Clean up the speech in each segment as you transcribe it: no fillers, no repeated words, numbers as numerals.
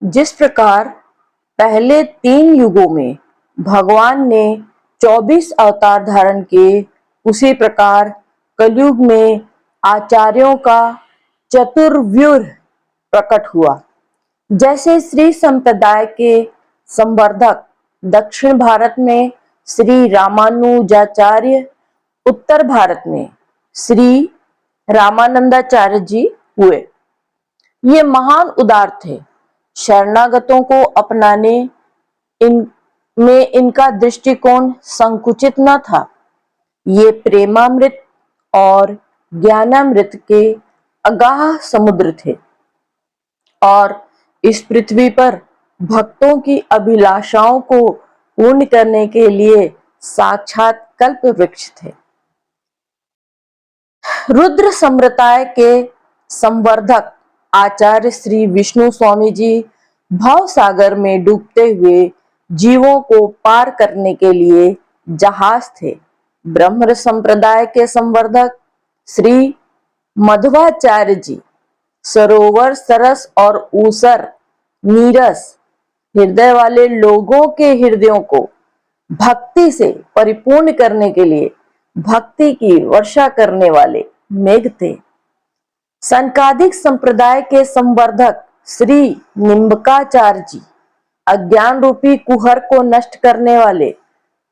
जिस प्रकार पहले 3 युगों में भगवान ने 24 अवतार धारण किए, उसी प्रकार कलयुग में आचार्यों का चतुर्व्यूह प्रकट हुआ। जैसे श्री संप्रदाय के संवर्धक दक्षिण भारत में श्री रामानुजाचार्य, उत्तर भारत में श्री रामानंदाचार्य जी हुए। ये महान उदार थे। शरणागतों को अपनाने में इनका दृष्टिकोण संकुचित न था। ये प्रेमामृत और ज्ञानामृत के अगाध समुद्र थे और इस पृथ्वी पर भक्तों की अभिलाषाओं को पूर्ण करने के लिए साक्षात कल्प वृक्ष थे। रुद्र संप्रदाय के संवर्धक आचार्य श्री विष्णु स्वामी जी भव सागर में डूबते हुए जीवों को पार करने के लिए जहाज थे। ब्रह्म संप्रदाय के संवर्धक श्री मध्वाचार्य जी सरोवर, सरस और ऊसर नीरस हृदय वाले लोगों के हृदयों को भक्ति से परिपूर्ण करने के लिए भक्ति की वर्षा करने वाले मेघ थे। संकादिक संप्रदाय के संवर्धक श्री निम्बकाचार्य जी अज्ञान रूपी कुहर को नष्ट करने वाले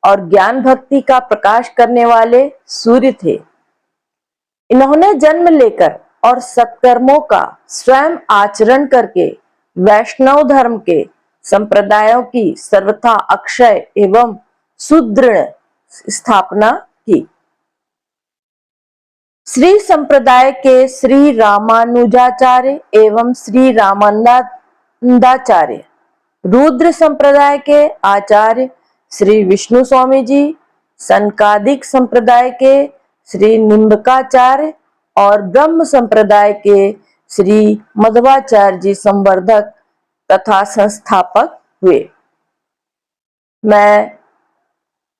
और ज्ञान भक्ति का प्रकाश करने वाले सूर्य थे। इन्होंने जन्म लेकर और सत्कर्मों का स्वयं आचरण करके वैष्णव धर्म के संप्रदायों की सर्वथा अक्षय एवं सुदृढ़ स्थापना की। श्री संप्रदाय के श्री रामानुजाचार्य एवं श्री रामानंदाचार्य, रुद्र संप्रदाय के आचार्य श्री विष्णु स्वामी जी, संकादिक संप्रदाय के श्री निम्बकाचार्य और ब्रह्म संप्रदाय के श्री मध्वाचार्य जी संवर्धक तथा संस्थापक हुए। मैं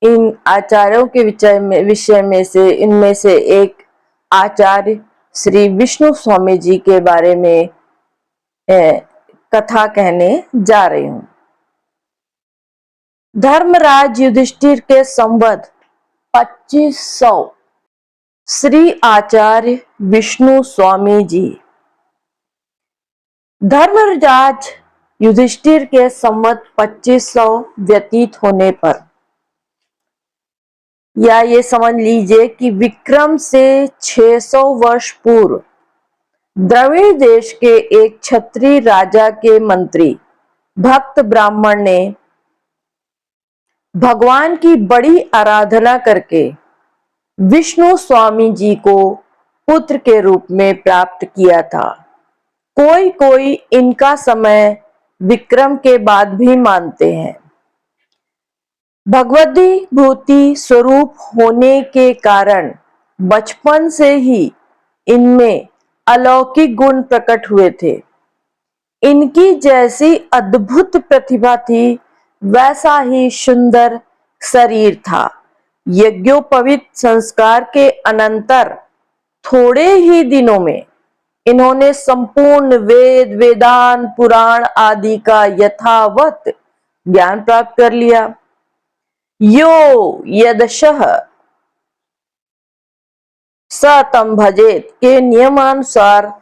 इन आचार्यों के विषय में से इनमें से एक आचार्य श्री विष्णु स्वामी जी के बारे में कथा कहने जा रही हूं। धर्मराज युधिष्ठिर के संवत 2500 श्री आचार्य विष्णु स्वामी जी। धर्मराज युधिष्ठिर के संवत 2500 व्यतीत होने पर, या ये समझ लीजिए कि विक्रम से 600 वर्ष पूर्व द्रविड़ देश के एक क्षत्रिय राजा के मंत्री भक्त ब्राह्मण ने भगवान की बड़ी आराधना करके विष्णु स्वामी जी को पुत्र के रूप में प्राप्त किया था। कोई कोई इनका समय विक्रम के बाद भी मानते हैं। भगवद्भूति स्वरूप होने के कारण बचपन से ही इनमें अलौकिक गुण प्रकट हुए थे। इनकी जैसी अद्भुत प्रतिभा थी, वैसा ही सुंदर शरीर था। यज्ञोपवीत संस्कार के अनंतर थोड़े ही दिनों में इन्होंने संपूर्ण वेद, वेदांत, पुराण आदि का यथावत ज्ञान प्राप्त कर लिया। यो यदशः स तम भजेत के नियमानुसार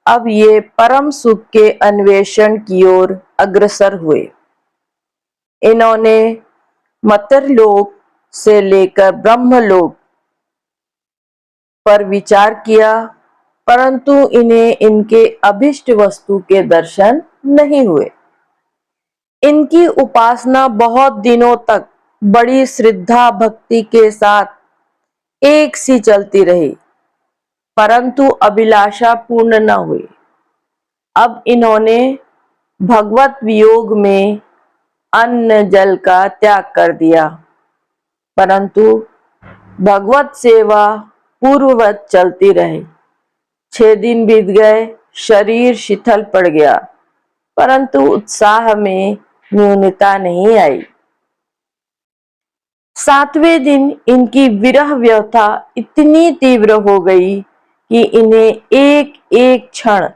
अब ये परम सुख के अन्वेषण की ओर अग्रसर हुए। इन्होंने मर्त्यलोक से लेकर ब्रह्मलोक पर विचार किया, परंतु इन्हें इनके अभिष्ट वस्तु के दर्शन नहीं हुए। इनकी उपासना बहुत दिनों तक बड़ी श्रद्धा भक्ति के साथ एक सी चलती रही, परंतु अभिलाषा पूर्ण न हुई। अब इन्होंने भगवत वियोग में अन्न जल का त्याग कर दिया, परंतु भगवत सेवा पूर्ववत चलती रही। 6 दिन बीत गए, शरीर शिथिल पड़ गया, परंतु उत्साह में न्यूनता नहीं आई। 7वें दिन इनकी विरह व्यथा इतनी तीव्र हो गई कि इन्हें एक एक क्षण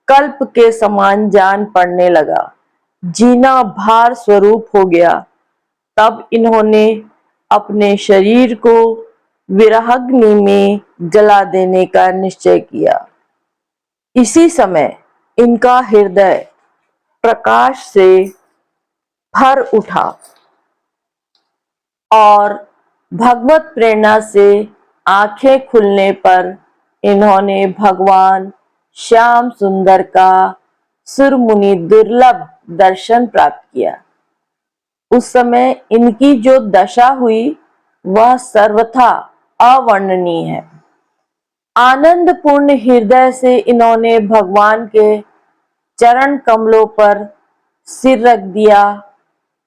कल्प के समान जान पड़ने लगा। जीना भार स्वरूप हो गया। तब इन्होंने अपने शरीर को विरहाग्नि में जला देने का निश्चय किया। इसी समय इनका हृदय प्रकाश से भर उठा और भगवत प्रेरणा से आंखें खुलने पर इन्होंने भगवान श्याम सुंदर का सुरमुनि दुर्लभ दर्शन प्राप्त किया। उस समय इनकी जो दशा हुई वह सर्वथा अवर्णनीय है। आनंद पूर्ण हृदय से इन्होंने भगवान के चरण कमलों पर सिर रख दिया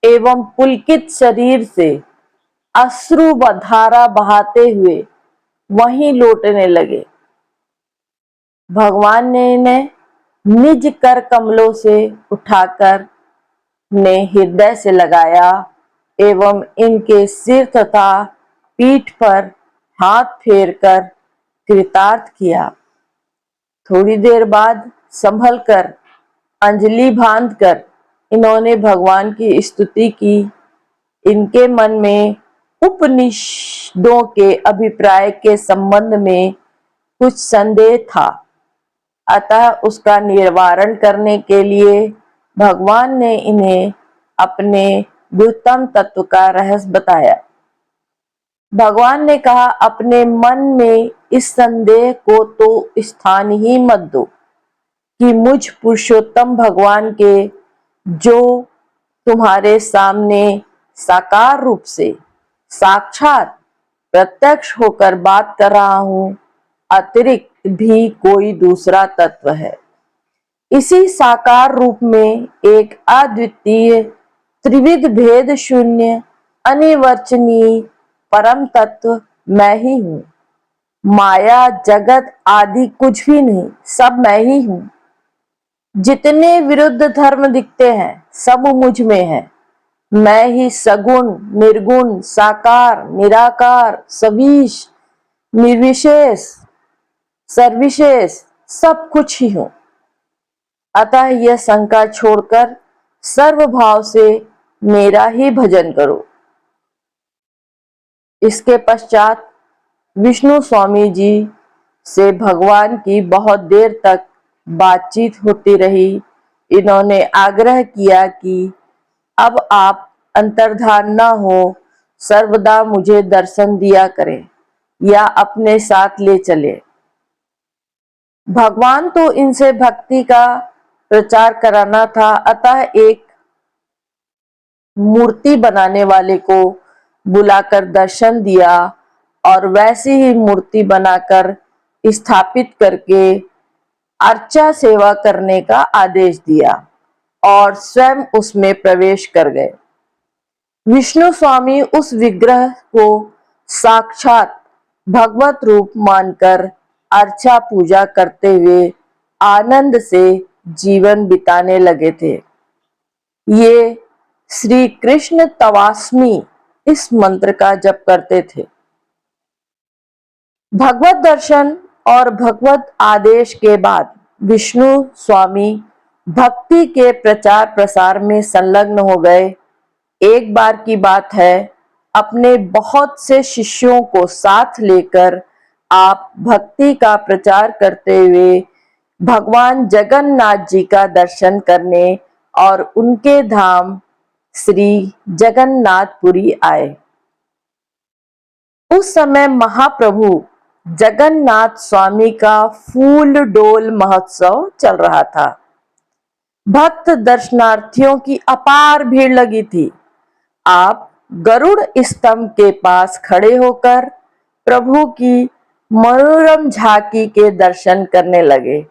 एवं पुलकित शरीर से अश्रु व धारा बहाते हुए वहीं लौटने लगे। भगवान ने इन्हें निज कर कमलों से उठाकर ने हृदय से लगाया एवं इनके सिर तथा पीठ पर हाथ फेरकर कृतार्थ किया। थोड़ी देर बाद संभल कर अंजलि बांधकर इन्होंने भगवान की स्तुति की। इनके मन में उपनिषदों के अभिप्राय के संबंध में कुछ संदेह था, अतः उसका निवारण करने के लिए भगवान ने इन्हें अपने गुरुतम तत्व का रहस्य बताया। भगवान ने कहा, अपने मन में इस संदेह को तो स्थान ही मत दो कि मुझ पुरुषोत्तम भगवान के जो तुम्हारे सामने साकार रूप से साक्षात प्रत्यक्ष होकर बात कर रहा हूं, अतिरिक्त भी कोई दूसरा तत्व है। इसी साकार रूप में एक अद्वितीय त्रिविध भेद शून्य अनिर्वचनीय परम तत्व मैं ही हूँ। माया जगत आदि कुछ भी नहीं, सब मैं ही हूँ। जितने विरुद्ध धर्म दिखते हैं सब मुझ में है। मैं ही सगुण निर्गुण साकार निराकार सविश निर्विशेष सर्वविशेष सब कुछ ही हूँ। अतः यह शंका छोड़कर सर्व भाव से मेरा ही भजन करो। इसके पश्चात विष्णु स्वामी जी से भगवान की बहुत देर तक बातचीत होती रही। इन्होंने आग्रह किया कि अब आप अंतर्धान न हो, सर्वदा मुझे दर्शन दिया करें या अपने साथ ले चले। भगवान तो इनसे भक्ति का प्रचार कराना था, अतः एक मूर्ति बनाने वाले को बुलाकर दर्शन दिया और वैसी ही मूर्ति बनाकर स्थापित करके अर्चा सेवा करने का आदेश दिया और स्वयं उसमें प्रवेश कर गए। विष्णु स्वामी उस विग्रह को साक्षात भगवत रूप मानकर अर्चा पूजा करते हुए आनंद से जीवन बिताने लगे थे। ये श्री कृष्ण तवास्मी इस मंत्र का जप करते थे। भगवत दर्शन और भगवत आदेश के बाद विष्णु स्वामी भक्ति के प्रचार प्रसार में संलग्न हो गए। एक बार की बात है, अपने बहुत से शिष्यों को साथ लेकर आप भक्ति का प्रचार करते हुए भगवान जगन्नाथ जी का दर्शन करने और उनके धाम श्री जगन्नाथपुरी आए। उस समय महाप्रभु जगन्नाथ स्वामी का फूल डोल महोत्सव चल रहा था। भक्त दर्शनार्थियों की अपार भीड़ लगी थी। आप गरुड़ स्तंभ के पास खड़े होकर प्रभु की मनोरम झांकी के दर्शन करने लगे,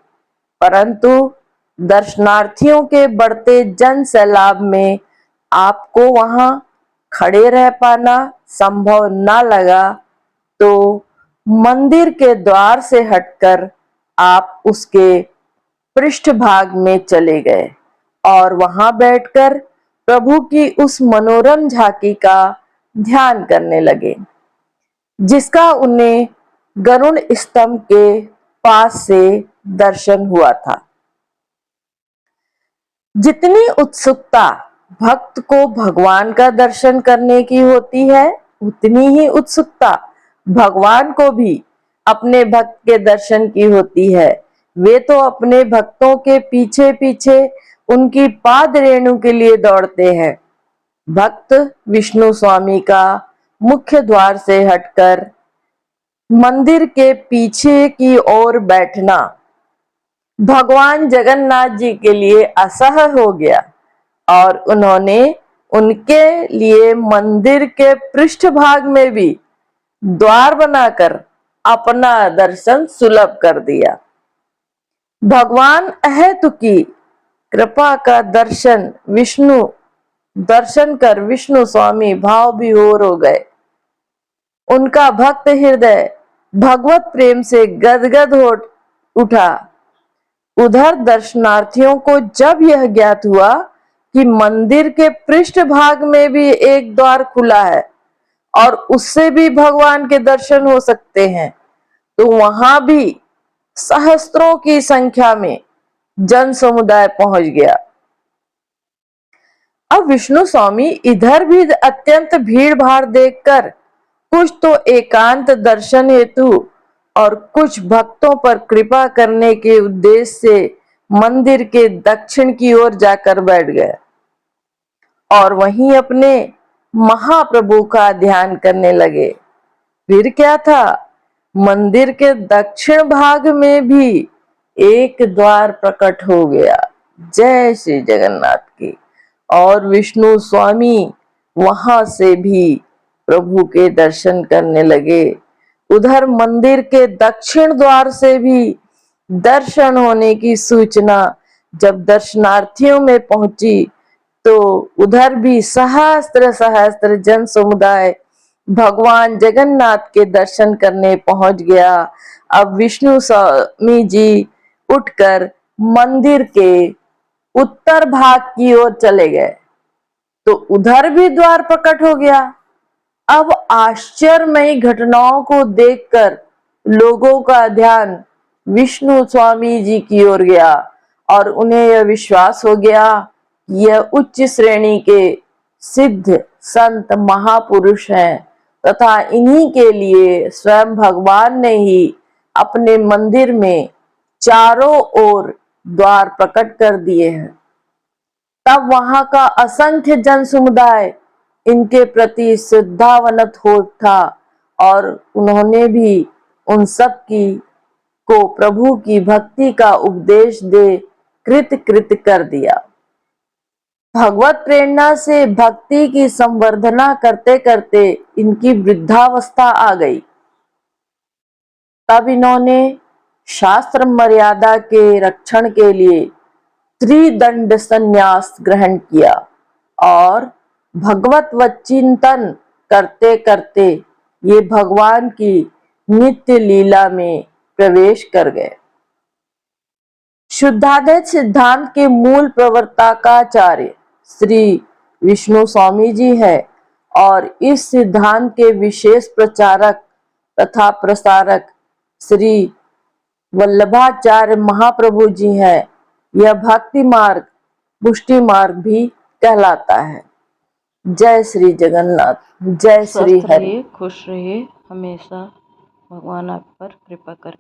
परंतु दर्शनार्थियों के बढ़ते जन सैलाब में आपको वहां खड़े रह पाना संभव न लगा, तो मंदिर के द्वार से हटकर आप उसके पृष्ठभाग में चले गए और वहां बैठकर प्रभु की उस मनोरम झांकी का ध्यान करने लगे, जिसका उन्हें गरुड़ स्तंभ के पास से दर्शन हुआ था। जितनी उत्सुकता भक्त को भगवान का दर्शन करने की होती है, उतनी ही उत्सुकता भगवान को भी अपने भक्त के दर्शन की होती है। वे तो अपने भक्तों के पीछे पीछे उनकी पाद रेणु के लिए दौड़ते हैं। भक्त विष्णु स्वामी का मुख्य द्वार से हटकर मंदिर के पीछे की ओर बैठना भगवान जगन्नाथ जी के लिए असह्य हो गया और उन्होंने उनके लिए मंदिर के पृष्ठभाग में भी द्वार बनाकर अपना दर्शन सुलभ कर दिया। भगवान अहेतुकी कृपा का दर्शन कर विष्णु स्वामी भाव विभोर हो गए। उनका भक्त हृदय भगवत प्रेम से गदगद हो उठा। उधर दर्शनार्थियों को जब यह ज्ञात हुआ कि मंदिर के पृष्ठभाग में भी एक द्वार खुला है और उससे भी भगवान के दर्शन हो सकते हैं, तो वहां भी सहस्त्रों की संख्या में जन समुदाय पहुंच गया। अब विष्णु स्वामी इधर भी अत्यंत भीड़ भाड़ देखकर कुछ तो एकांत दर्शन हेतु और कुछ भक्तों पर कृपा करने के उद्देश्य से मंदिर के दक्षिण की ओर जाकर बैठ गए और वहीं अपने महाप्रभु का ध्यान करने लगे। फिर क्या था, मंदिर के दक्षिण भाग में भी एक द्वार प्रकट हो गया। जय श्री जगन्नाथ की। और विष्णु स्वामी वहां से भी प्रभु के दर्शन करने लगे। उधर मंदिर के दक्षिण द्वार से भी दर्शन होने की सूचना जब दर्शनार्थियों में पहुंची, तो उधर भी सहस्त्र सहस्त्र जन समुदाय भगवान जगन्नाथ के दर्शन करने पहुंच गया। अब विष्णु स्वामी जी उठकर मंदिर के उत्तर भाग की ओर चले गए, तो उधर भी द्वार प्रकट हो गया। अब आश्चर्यमयी घटनाओं को देखकर लोगों का ध्यान विष्णु स्वामी जी की ओर गया और उन्हें यह विश्वास हो गया कि यह उच्च श्रेणी के सिद्ध संत महापुरुष हैं तथा इन्हीं के लिए स्वयं भगवान ने ही अपने मंदिर में चारों ओर द्वार प्रकट कर दिए हैं। तब वहां का असंख्य जन समुदाय इनके प्रति श्रद्धावनत हो उठा और उन्होंने भी उन सब को प्रभु की भक्ति का उपदेश दे कृत कर दिया। भगवत प्रेरणा से भक्ति की संवर्धना करते करते इनकी वृद्धावस्था आ गई। तब इन्होंने शास्त्र मर्यादा के रक्षण के लिए त्रिदंड संन्यास ग्रहण किया और भगवत वचिंतन करते करते ये भगवान की नित्य लीला में प्रवेश कर गए। शुद्धाद्वैत सिद्धांत के मूल प्रवर्तकाचार्य श्री विष्णु स्वामी जी है और इस सिद्धांत के विशेष प्रचारक तथा प्रसारक श्री वल्लभाचार्य महाप्रभु जी हैं। यह भक्ति मार्ग पुष्टि मार्ग भी कहलाता है। जय श्री जगन्नाथ, जय श्री हरि। खुश रहिए हमेशा, भगवान आप पर कृपा कर